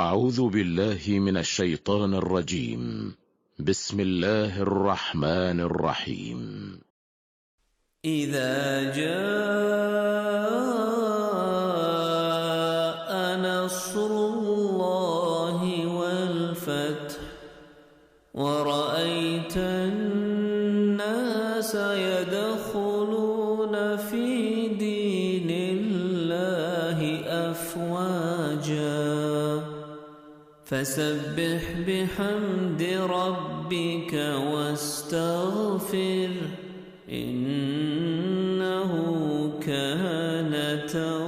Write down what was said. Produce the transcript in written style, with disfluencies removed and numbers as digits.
أعوذ بالله من الشيطان الرجيم. بسم الله الرحمن الرحيم. إذا جاء نصر الله والفتح ورأيت الناس يدخلون في دين الله أفواجا فسبح بحمد ربك واستغفر إنه كان توابا.